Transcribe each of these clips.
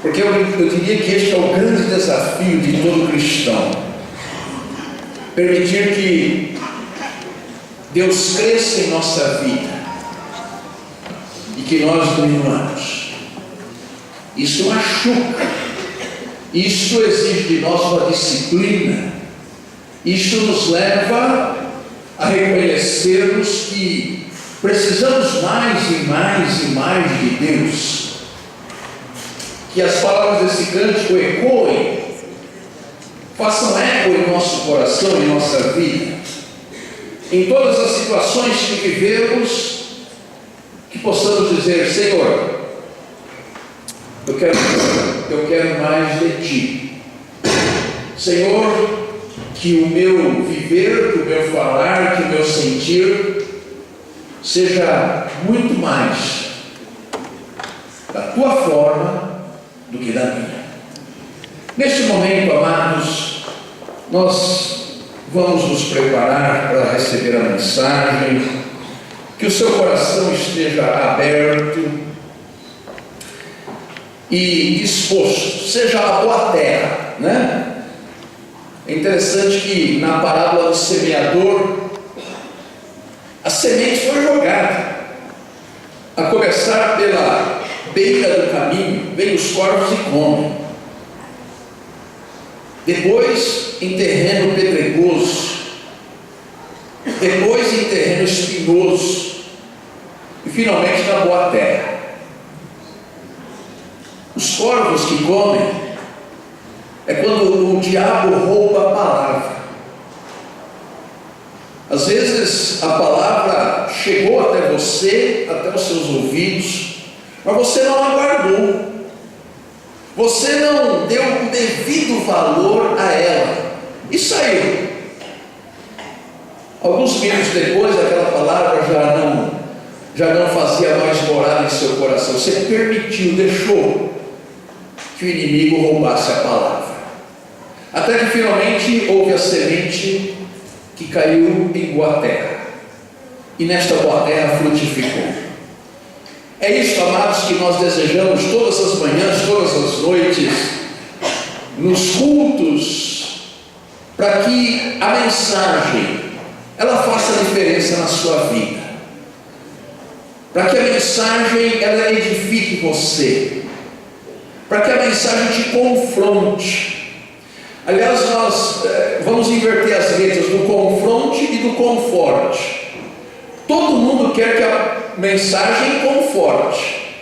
Porque eu diria que este é o grande desafio de todo cristão: permitir que Deus cresça em nossa vida e que nós diminuamos. Isso machuca, isso exige de nós uma disciplina, isso nos leva a reconhecermos que precisamos mais e mais e mais de Deus. Que as palavras desse cântico ecoem, façam eco em nosso coração, em nossa vida, em todas as situações que vivemos, que possamos dizer: Senhor, eu quero mais de Ti. Senhor, que o meu viver, que o meu falar, que o meu sentir seja muito mais da Tua forma do que da minha. Neste momento, amados, nós vamos nos preparar para receber a mensagem. Que o seu coração esteja aberto e disposto, seja a boa terra, né? É interessante que na parábola do semeador, a semente foi jogada, a começar pela beira do caminho, vêm os corvos e comem. Depois em terreno pedregoso, depois em terreno espinhoso e finalmente na boa terra. Os corvos que comem é quando o diabo rouba a palavra. Às vezes a palavra chegou até você, até os seus ouvidos, mas você não aguardou, você não deu o devido valor a ela e saiu. Alguns minutos depois, aquela palavra já não fazia mais morada em seu coração. Você permitiu, deixou que o inimigo roubasse a palavra, até que finalmente houve a semente que caiu em boa terra, e nesta boa terra frutificou. É isso, amados, que nós desejamos todas as manhãs, todas as noites, nos cultos, para que a mensagem ela faça diferença na sua vida, para que a mensagem ela edifique você, para que a mensagem te confronte. Aliás, nós vamos inverter as letras do confronte e do conforte. Todo mundo quer que a mensagem conforte,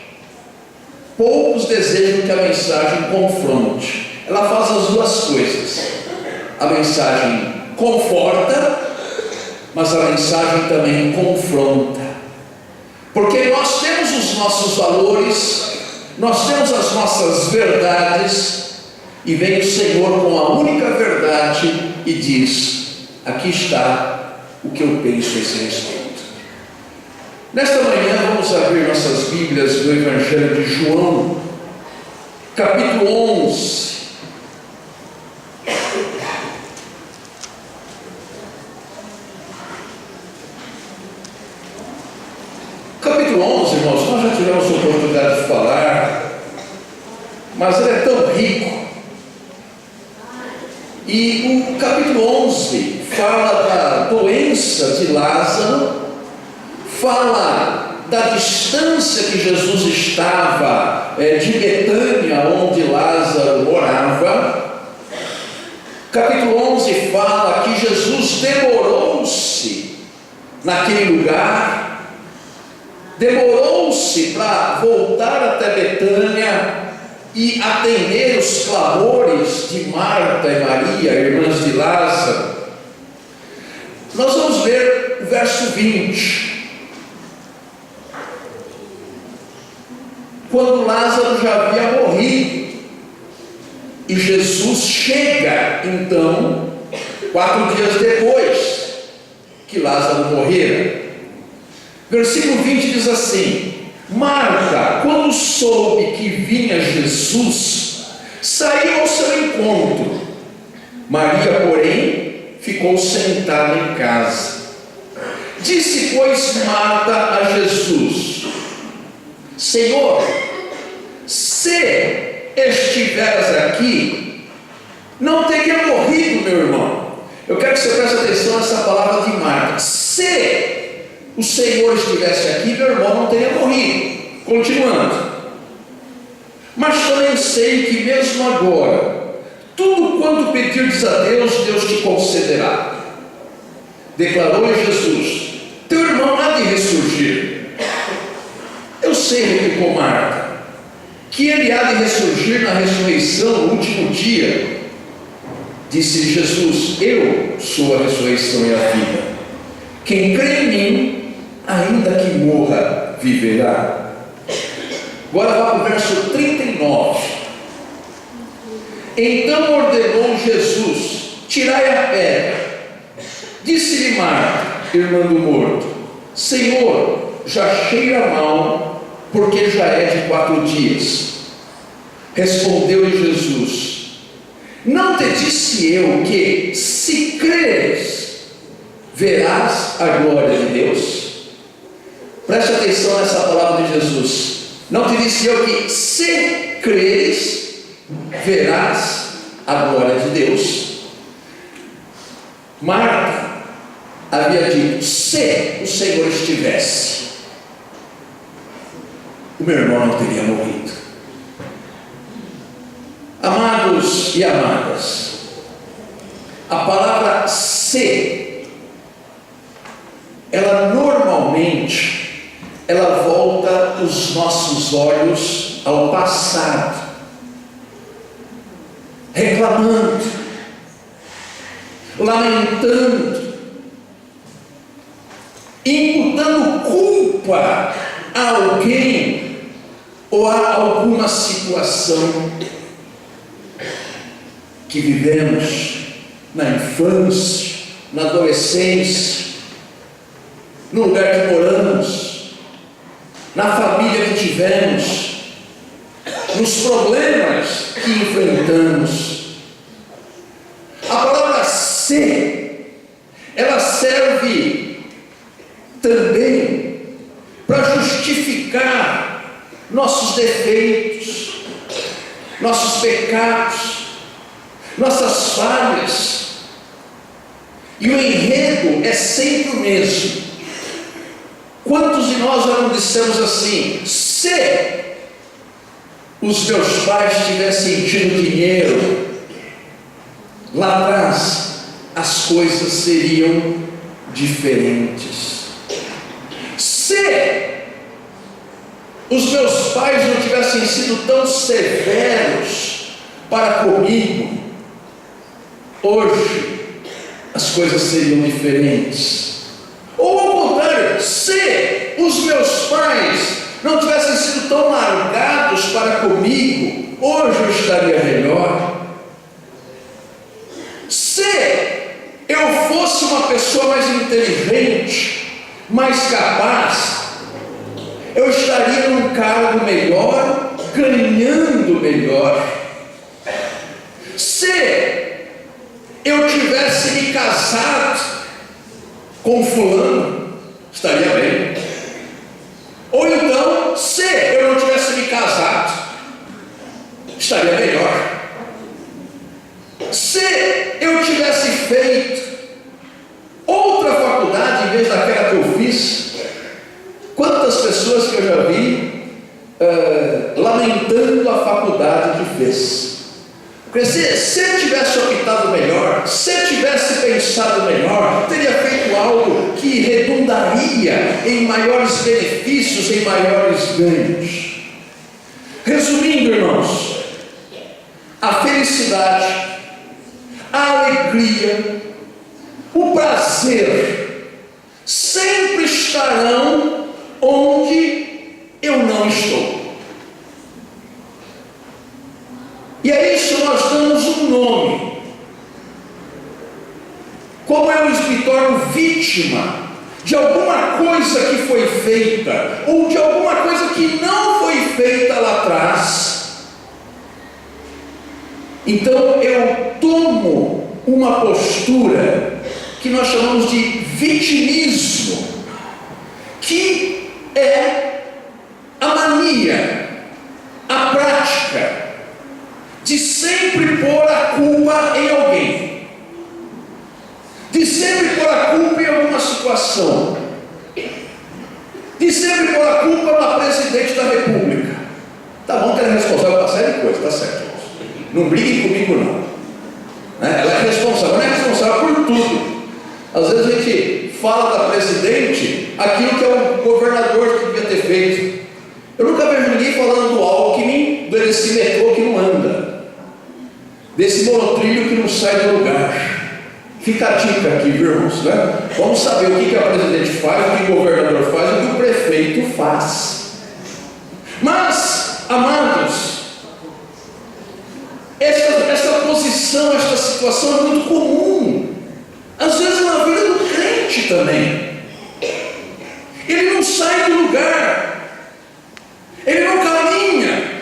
poucos desejam que a mensagem confronte. Ela faz as duas coisas. A mensagem conforta, mas a mensagem também confronta, porque nós temos os nossos valores, nós temos as nossas verdades, e vem o Senhor com a única verdade e diz: aqui está o que eu penso a esse respeito. Nesta manhã vamos abrir nossas Bíblias do Evangelho de João, capítulo 11. Capítulo 11, irmãos, nós já tivemos a oportunidade de falar, mas ele é tão rico. E o capítulo 11 fala da doença de Lázaro, fala da distância que Jesus estava de Betânia, onde Lázaro morava. Capítulo 11 fala que Jesus demorou-se naquele lugar, demorou-se para voltar até Betânia e atender os clamores de Marta e Maria, irmãs de Lázaro. Nós vamos ver o verso 20. Quando Lázaro já havia morrido, e Jesus chega, então, 4 dias depois que Lázaro morrera. Versículo 20 diz assim: Marta, quando soube que vinha Jesus, saiu ao seu encontro. Maria, porém, ficou sentada em casa. Disse, pois, Marta a Jesus: Senhor, se estiveras aqui, não teria morrido, meu irmão. Eu quero que você preste atenção nessa palavra de Marta. Se o Senhor estivesse aqui, meu irmão não teria morrido. Continuando. Mas também sei que mesmo agora, tudo quanto pedirdes a Deus, Deus te concederá. Declarou Jesus: teu irmão há de ressurgir. Eu sei, replicou Marta, que ele há de ressurgir na ressurreição no último dia. Disse Jesus: eu sou a ressurreição e a vida. Quem crê em mim, ainda que morra, viverá. Agora vá para o verso 39. Então ordenou Jesus: tirai a pedra. Disse-lhe Marta, irmã do morto: Senhor, já cheira mal, porque já é de 4 dias. Respondeu-lhe Jesus: não te disse eu que, se creres, verás a glória de Deus? Preste atenção nessa palavra de Jesus. Não te disse eu que, se creres, verás a glória de Deus? Marta havia dito: se o Senhor estivesse, o meu irmão não teria morrido. Amados e amadas, a palavra se, ela normalmente, ela volta os nossos olhos ao passado, reclamando, lamentando, imputando culpa a alguém ou a alguma situação que vivemos na infância, na adolescência, no lugar que moramos, na família que tivemos, nos problemas que enfrentamos. A palavra se, ela serve também para justificar nossos defeitos, nossos pecados, nossas falhas. E o enredo é sempre o mesmo. Quantos de nós já não dissemos assim: se os meus pais tivessem tido dinheiro lá atrás, as coisas seriam diferentes. Se os meus pais não tivessem sido tão severos para comigo, hoje as coisas seriam diferentes. Ou ao contrário, se os meus pais não tivessem sido tão largados para comigo, hoje eu estaria melhor. Se eu fosse uma pessoa mais inteligente, mais capaz, eu estaria num cargo melhor, ganhando melhor. Se eu tivesse me casado com fulano, estaria bem. Ou então, se eu não tivesse me casado, estaria melhor. Se eu tivesse feito outra faculdade em vez daquela que eu fiz, quantas pessoas que eu já vi lamentando a faculdade que fez. Porque se eu tivesse optado melhor, se eu tivesse pensado melhor, teria feito algo que redundaria em maiores benefícios, em maiores ganhos. Resumindo, irmãos, a felicidade, a alegria, o prazer sempre estarão onde eu não estou. E a isso nós damos um nome. Como eu me torno vítima de alguma coisa que foi feita, ou de alguma coisa que não foi feita lá atrás, então eu tomo uma postura que nós chamamos de vitimismo, que é a mania, a prática de sempre pôr a culpa em alguém, de sempre pôr a culpa em alguma situação, de sempre pôr a culpa na presidente da república. Tá bom que ela é responsável por uma série de coisas, tá certo, não briguem comigo não, ela é responsável, não é responsável por tudo. Às vezes a gente fala da presidente aquilo que é o governador que devia ter feito. Eu nunca vejo ninguém falando do Alckmin, desse metrô que não anda, desse monotrilho que não sai do lugar. Fica a dica aqui, viu, irmãos, né? Vamos saber o que a presidente faz, o que o governador faz, o que o prefeito faz. Mas, amados, essa posição, esta situação é muito comum, às vezes na vida do crente também. Ele não sai do lugar, ele não caminha,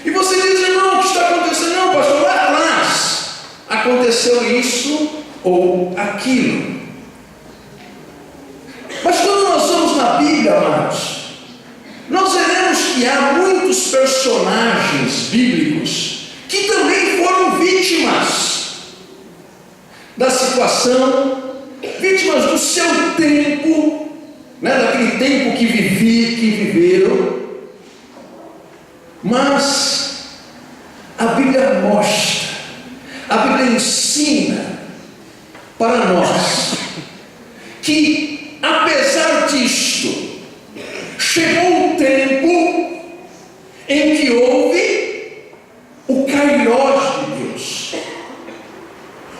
e você diz: irmão, o que está acontecendo? Não, pastor, lá atrás aconteceu isso ou aquilo. Mas quando nós vamos na Bíblia, amados, nós veremos que há muitos personagens bíblicos que também foram vítimas da situação, vítimas do seu tempo, daquele tempo que viveram. Mas a Bíblia mostra, a Bíblia ensina para nós que, apesar disto, chegou o tempo em que houve o kairós de Deus,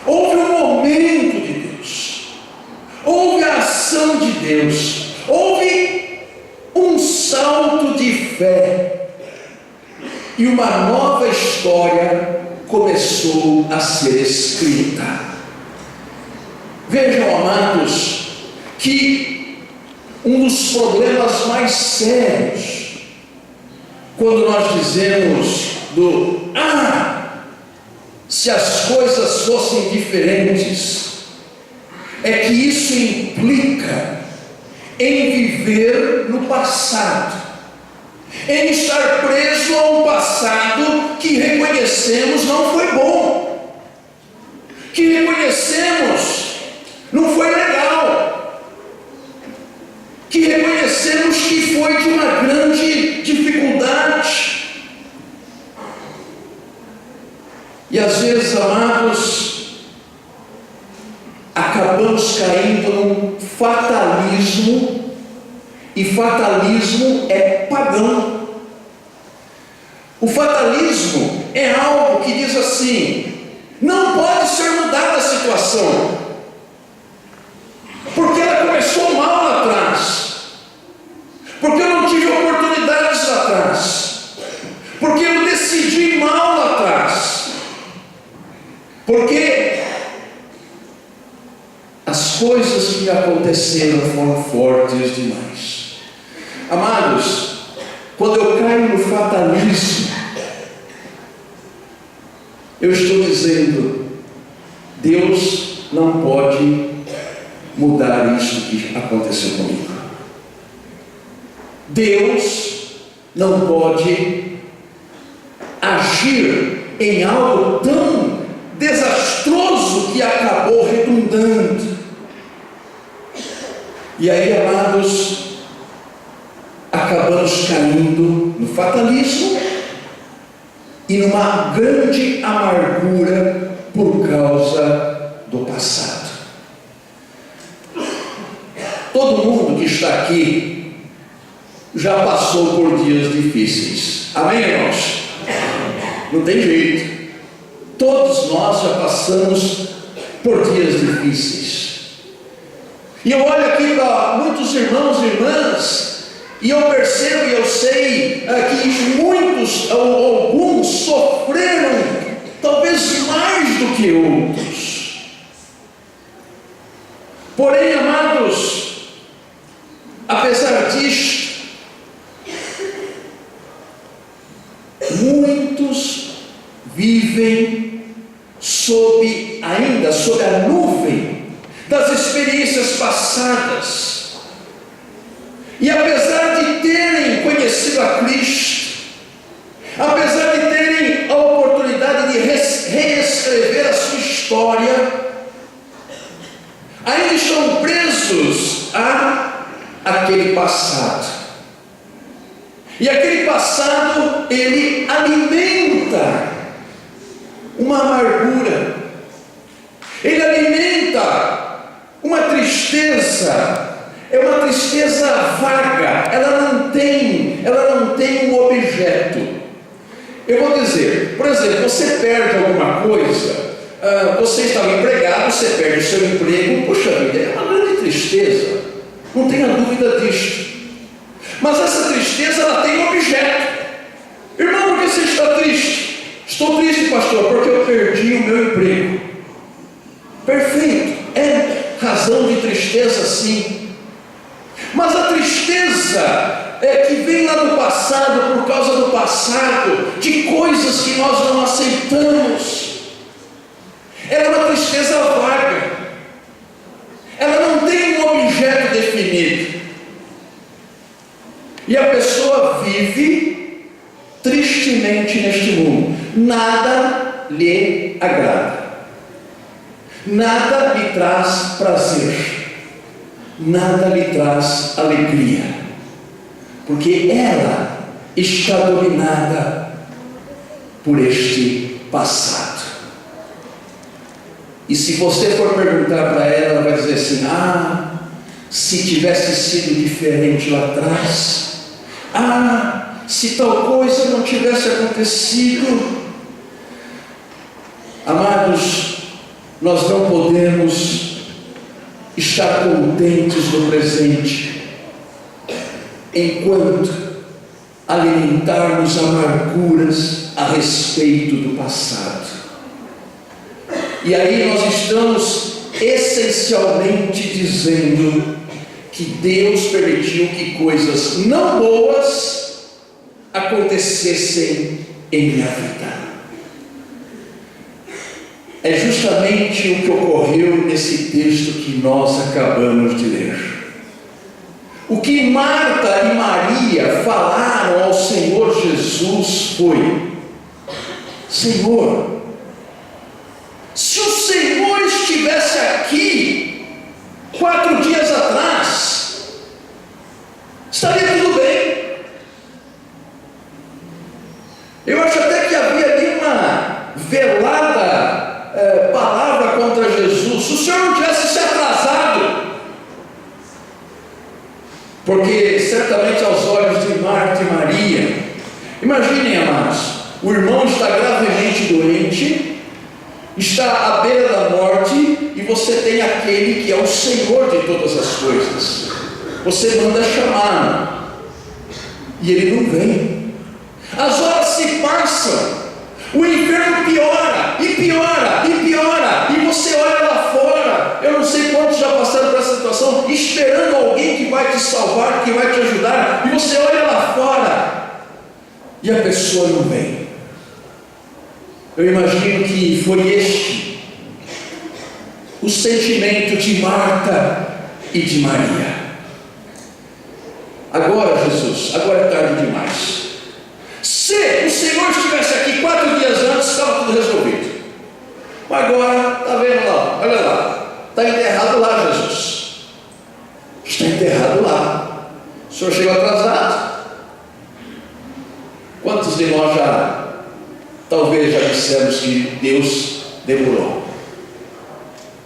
houve o momento de Deus, houve a ação de Deus, houve um salto de fé, e uma nova história começou a ser escrita. Vejam, amados, que um dos problemas mais sérios, quando nós dizemos se as coisas fossem diferentes, é que isso implica em viver no passado, em estar preso a um passado que reconhecemos não foi bom, que reconhecemos não foi legal, que reconhecemos que foi de uma grande dificuldade. E às vezes, amados, acabamos caindo num fatalismo, e fatalismo é pagão. O fatalismo é algo que diz assim: não pode ser mudada a situação, porque ela começou mal lá atrás, porque eu não tive oportunidades lá atrás, porque eu decidi mal lá atrás, porque as coisas que aconteceram foram fortes demais. Amados, quando eu caio no fatalismo, eu estou dizendo: Deus não pode mudar isso que aconteceu comigo. Deus não pode agir em algo tão desastroso que acabou redundando. E aí, amados, acabamos caindo no fatalismo e numa grande amargura por causa do passado. Todo mundo que está aqui já passou por dias difíceis, amém, irmãos? Não tem jeito, todos nós já passamos por dias difíceis. E eu olho aqui para muitos irmãos e irmãs, e eu percebo e eu sei que muitos ou alguns sofreram talvez mais do que outros. Porém, amados, apesar disto, muitos vivem ainda sob a nuvem das experiências passadas. E apesar de terem conhecido a Cristo, apesar de terem a oportunidade história, ainda estão presos àquele passado. E aquele passado, ele alimenta uma amargura, ele alimenta uma tristeza. É uma tristeza vaga, ela não tem um objeto. Eu vou dizer, por exemplo, você perde alguma coisa, você estava empregado, você perde o seu emprego, poxa vida, é uma grande tristeza, não tenha dúvida disto. Mas essa tristeza, ela tem um objeto. Irmão, por que você está triste? Estou triste, pastor, porque eu perdi o meu emprego. Perfeito, é razão de tristeza, sim. Mas a tristeza que vem lá do passado, por causa do passado, de coisas que nós não aceitamos, ela é uma tristeza vaga, ela não tem um objeto definido, e a pessoa vive tristemente neste mundo, nada lhe agrada, nada lhe traz prazer, nada lhe traz alegria, porque ela está dominada por este passado. E se você for perguntar para ela, ela vai dizer assim: se tivesse sido diferente lá atrás, se tal coisa não tivesse acontecido. Amados, nós não podemos estar contentes no presente, enquanto alimentarmos amarguras a respeito do passado. E aí nós estamos essencialmente dizendo que Deus permitiu que coisas não boas acontecessem em minha vida. É justamente o que ocorreu nesse texto que nós acabamos de ler. O que Marta e Maria falaram ao Senhor Jesus foi: Senhor, se o Senhor estivesse aqui 4 dias atrás, estaria tudo bem. Eu acho até que havia ali uma velada palavra contra Jesus. Se o Senhor não tivesse se atrasado, porque certamente aos olhos de Marta e Maria, imaginem, amados, o irmão está gravemente doente, está à beira da morte, e você tem aquele que é o Senhor de todas as coisas. Você manda chamar, e ele não vem. As horas se passam, o inferno piora, e piora, e piora, e você olha lá fora. Eu não sei quantos já passaram por essa situação, esperando alguém que vai te salvar, que vai te ajudar, e você olha lá fora, e a pessoa não vem. Eu imagino que foi este o sentimento de Marta e de Maria. Agora, Jesus, agora é tarde demais. Se o Senhor estivesse aqui 4 dias antes, estava tudo resolvido. Mas agora, está vendo lá, olha lá, está enterrado lá, Jesus. Está enterrado lá. O Senhor chegou atrasado. Quantos de nós talvez já dissemos que Deus demorou,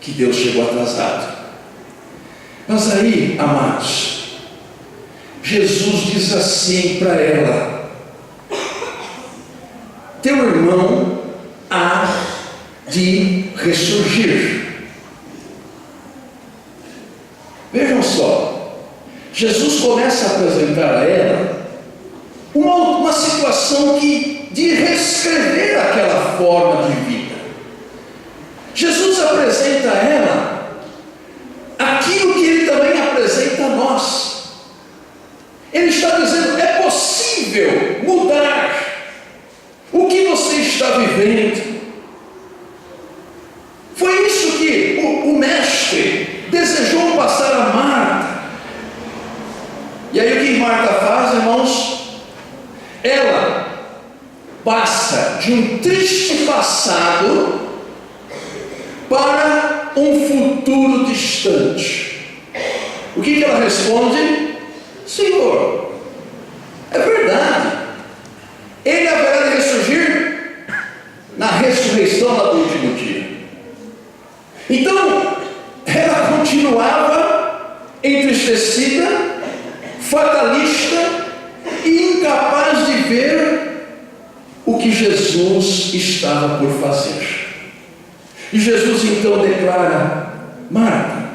que Deus chegou atrasado? Mas aí, amados, Jesus diz assim para ela: teu irmão há de ressurgir. Vejam só, Jesus começa a apresentar a ela uma situação de reescrever aquela forma de vida. Jesus apresenta a ela aquilo que ele também apresenta a nós. Ele está dizendo: é possível mudar o que você está vivendo. Foi isso que o mestre desejou passar a Marta. E aí o que Marta faz, irmãos? Ela passa de um triste passado para um futuro distante. O que ela responde? Senhor, é verdade, Ele haverá de ressurgir na ressurreição lá do último dia. Então, ela continuava entristecida, fatalista e incapaz de ver o que Jesus estava por fazer. E Jesus então declara: Marta,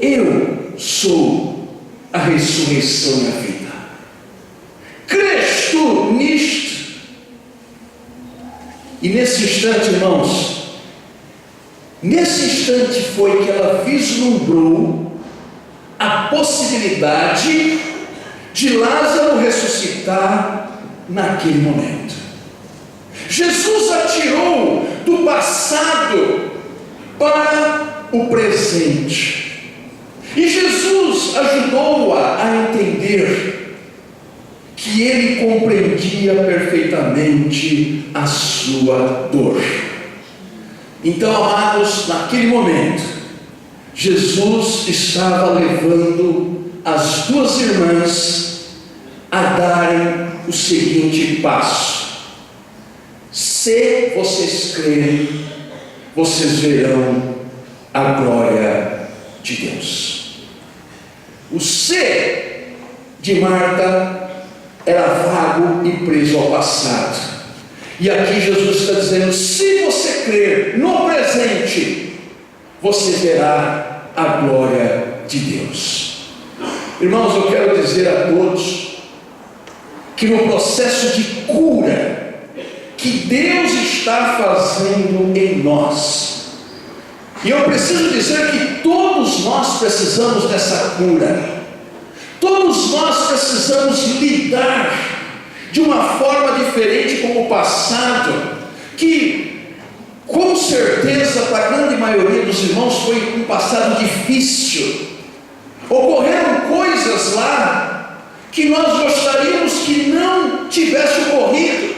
eu sou a ressurreição e a vida. Crês tu nisto? E nesse instante, irmãos, nesse instante foi que ela vislumbrou a possibilidade de Lázaro ressuscitar naquele momento. Jesus a tirou do passado para o presente, e Jesus ajudou-a a entender que Ele compreendia perfeitamente a sua dor. Então, amados, naquele momento, Jesus estava levando as duas irmãs a darem o seguinte passo: se vocês crerem, vocês verão a glória de Deus. O se de Marta era vago e preso ao passado. E aqui Jesus está dizendo: se você crer no presente, você verá a glória de Deus. Irmãos, eu quero dizer a todos que no processo de cura que Deus está fazendo em nós, e eu preciso dizer que todos nós precisamos dessa cura, todos nós precisamos lidar de uma forma diferente com o passado, que com certeza para a grande maioria dos irmãos foi um passado difícil. Ocorreram coisas lá que nós gostaríamos que não tivesse ocorrido.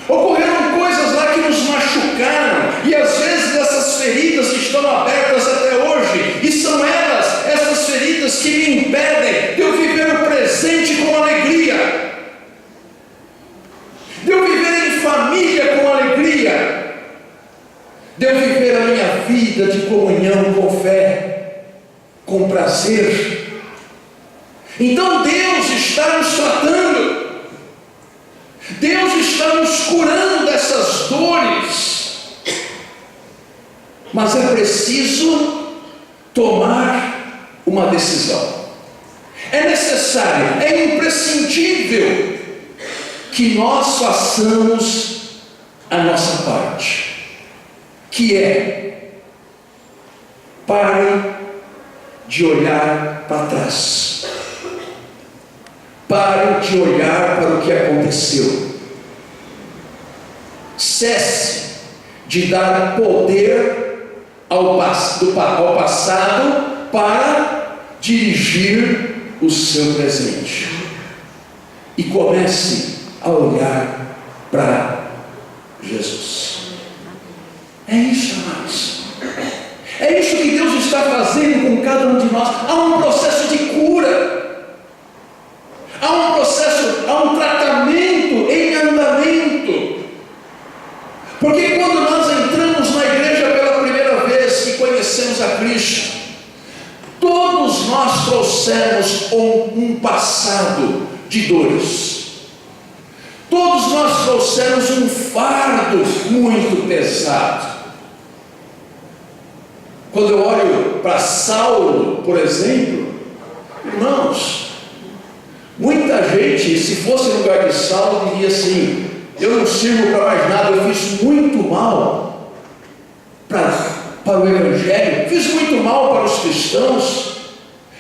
Ocorreram coisas lá que nos machucaram, e às vezes essas feridas estão abertas até hoje, e são elas, essas feridas, que me impedem de eu viver o presente com alegria, de eu viver em família com alegria, de eu viver a minha vida de comunhão com fé, com prazer. Então Deus está nos tratando, Deus está nos curando dessas dores, mas é preciso tomar uma decisão. É necessário, é imprescindível que nós façamos a nossa parte, que é: pare de olhar para trás, pare de olhar para o que aconteceu, cesse de dar poder ao passado para dirigir o seu presente, e comece a olhar para Jesus. É isso, amados. É isso que Deus está fazendo com cada um de nós. Há um processo de cura, há um processo, há um tratamento em andamento. Porque quando nós entramos na igreja pela primeira vez e conhecemos a Cristo, todos nós trouxemos um passado de dores. Todos nós trouxemos um fardo muito pesado. Quando eu olho para Saulo, por exemplo, irmãos, muita gente, se fosse no lugar de Saulo, diria assim: eu não sirvo para mais nada, eu fiz muito mal para o Evangelho, fiz muito mal para os cristãos,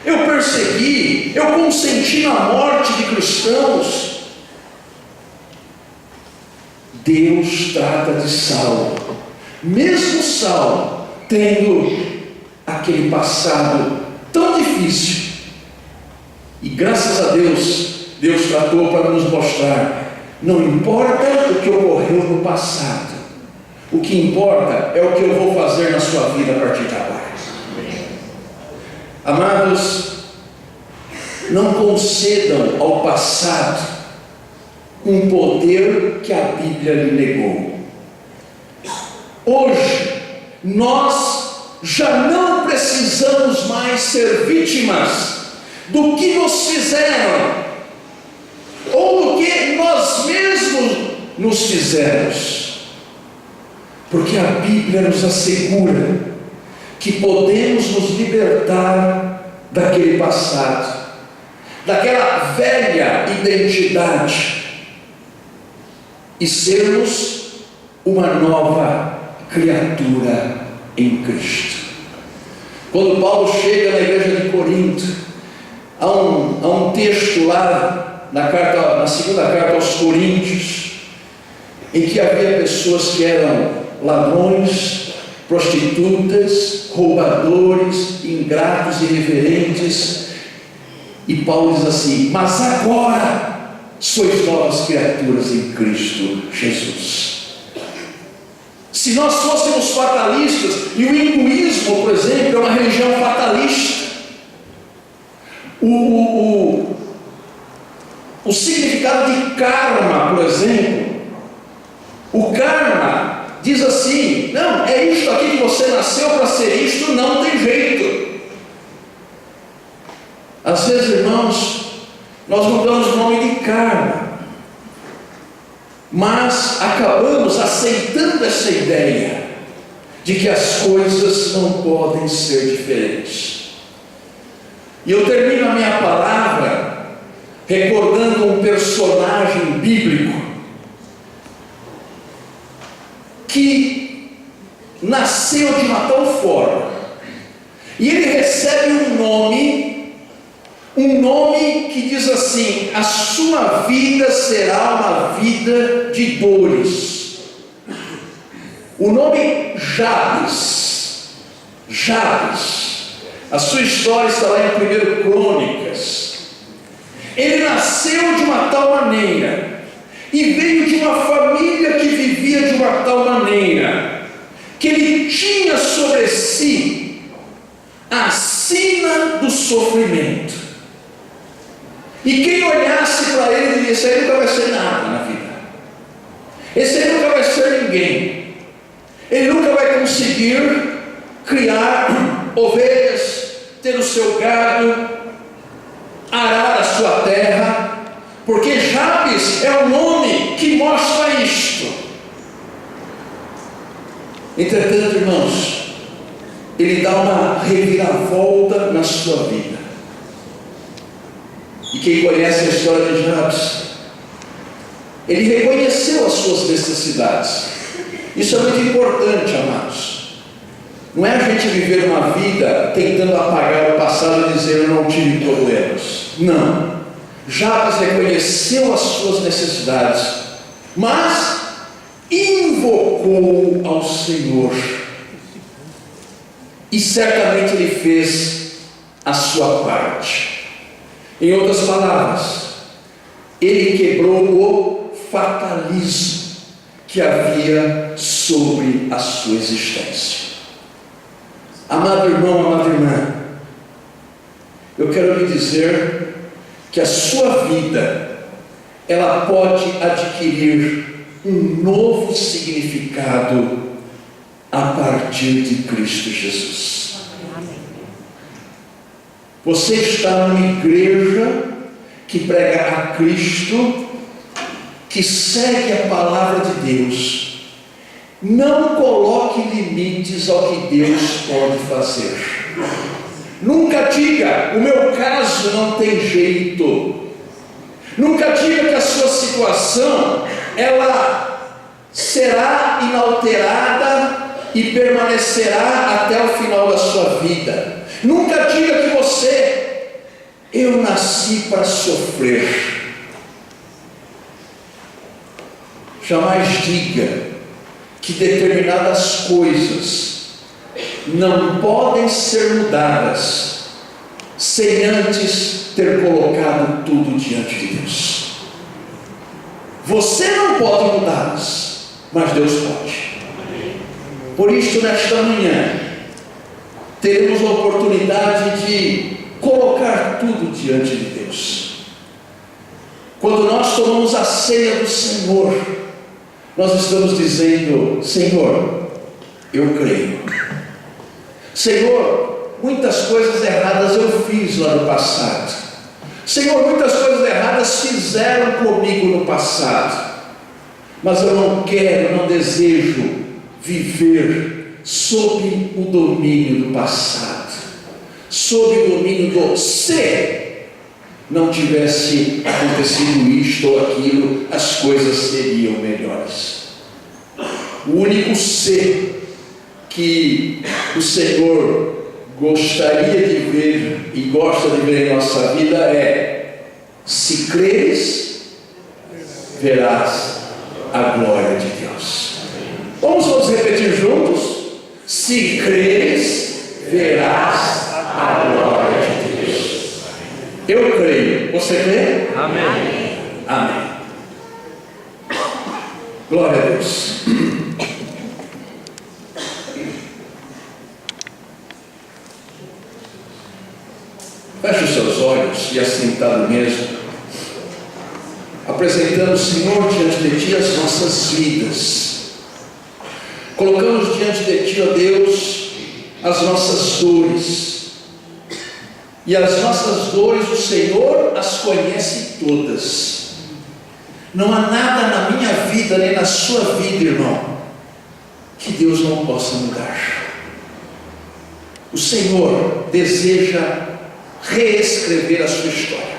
eu persegui, eu consenti na morte de cristãos. Deus trata de Saulo, mesmo Saulo tendo aquele passado tão difícil, e graças a Deus, Deus tratou para nos mostrar: não importa o que ocorreu no passado, O que importa é o que eu vou fazer na sua vida a partir de agora. Amados, não concedam ao passado um poder que a Bíblia lhe negou. Hoje, nós já não precisamos mais ser vítimas do que nos fizeram, ou do que nós mesmos nos fizemos, porque a Bíblia nos assegura que podemos nos libertar daquele passado, daquela velha identidade, e sermos uma nova criatura em Cristo. Quando Paulo chega na igreja de Corinto, há um texto lá na segunda carta aos Coríntios, em que havia pessoas que eram ladrões, prostitutas, roubadores, ingratos, irreverentes, e Paulo diz assim: mas agora sois novas criaturas em Cristo Jesus. Se nós fôssemos fatalistas, e o hinduísmo, por exemplo, é uma religião fatalista, o significado de karma, por exemplo, o karma diz assim: não, é isto aqui que você nasceu para ser isto, não tem jeito. Às vezes, irmãos, nós não damos nome de karma, mas acabamos aceitando essa ideia de que as coisas não podem ser diferentes. E eu termino a minha palavra recordando um personagem bíblico que nasceu de uma tal forma, e ele recebe um nome que diz assim: a sua vida será uma vida de dores. O nome Jabes. A sua história está lá em 1 Crônicas. Ele nasceu de uma tal maneira e veio de uma família que vivia de uma tal maneira que ele tinha sobre si a sina do sofrimento. E quem olhasse para ele diria: esse aí nunca vai ser nada na vida, esse aí nunca vai ser ninguém, ele nunca vai conseguir criar ovelhas, ter o seu gado, arar a sua terra, porque Jabes é o nome que mostra isto. Entretanto, irmãos, ele dá uma reviravolta na sua vida. E quem conhece a história de Jabes, ele reconheceu as suas necessidades. Isso é muito importante, amados. Não é a gente viver uma vida tentando apagar o passado e dizer: eu não tive problemas. Não. Jabes reconheceu as suas necessidades, mas invocou ao Senhor, e certamente ele fez a sua parte. Em outras palavras, ele quebrou o fatalismo que havia sobre a sua existência. Amado irmão, amada irmã, eu quero lhe dizer que a sua vida, ela pode adquirir um novo significado a partir de Cristo Jesus. Você está numa igreja que prega a Cristo, que segue a palavra de Deus. Não coloque limites ao que Deus pode fazer. Nunca diga: o meu caso não tem jeito. Nunca diga que a sua situação ela será inalterada e permanecerá até o final da sua vida. Nunca diga que eu nasci para sofrer. Jamais diga que determinadas coisas não podem ser mudadas sem antes ter colocado tudo diante de Deus. Você não pode mudá-las, mas Deus pode. Por isso, nesta manhã, teremos a oportunidade de colocar tudo diante de Deus. Quando nós tomamos a ceia do Senhor, nós estamos dizendo: Senhor, eu creio. Senhor, muitas coisas erradas eu fiz lá no passado. Senhor, muitas coisas erradas fizeram comigo no passado. Mas eu não quero, não desejo viver sob o domínio do passado, sob o domínio do se não tivesse acontecido isto ou aquilo, as coisas seriam melhores. O único se que o Senhor gostaria de ver e gosta de ver em nossa vida é: se creres, verás a glória de Deus. Vamos repetir juntos? Se creres, verás a glória de Deus. Eu creio. Você crê? Amém. Amém. Glória a Deus. Feche os seus olhos e assentado mesmo, apresentando, Senhor, diante de Ti as nossas vidas. Colocamos diante de Ti, ó Deus, as nossas dores. E as nossas dores o Senhor as conhece todas. Não há nada na minha vida, nem na sua vida, irmão, que Deus não possa mudar. O Senhor deseja reescrever a sua história.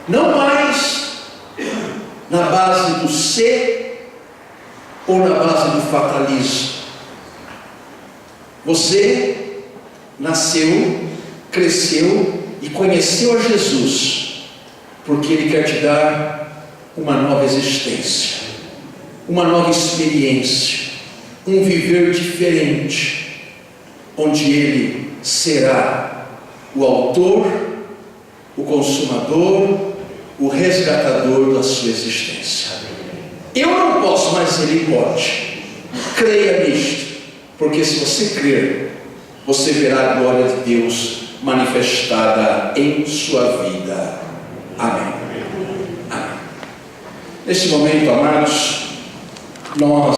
Não mais na base do ser ou na base do fatalismo. Você nasceu, cresceu e conheceu a Jesus porque Ele quer te dar uma nova existência, uma nova experiência, um viver diferente, onde Ele será o autor, o consumador, o resgatador da sua existência. Eu não posso, mas Ele pode. Creia nisto, porque se você crer, você verá a glória de Deus manifestada em sua vida. Amém. Amém. Neste momento, amados, nós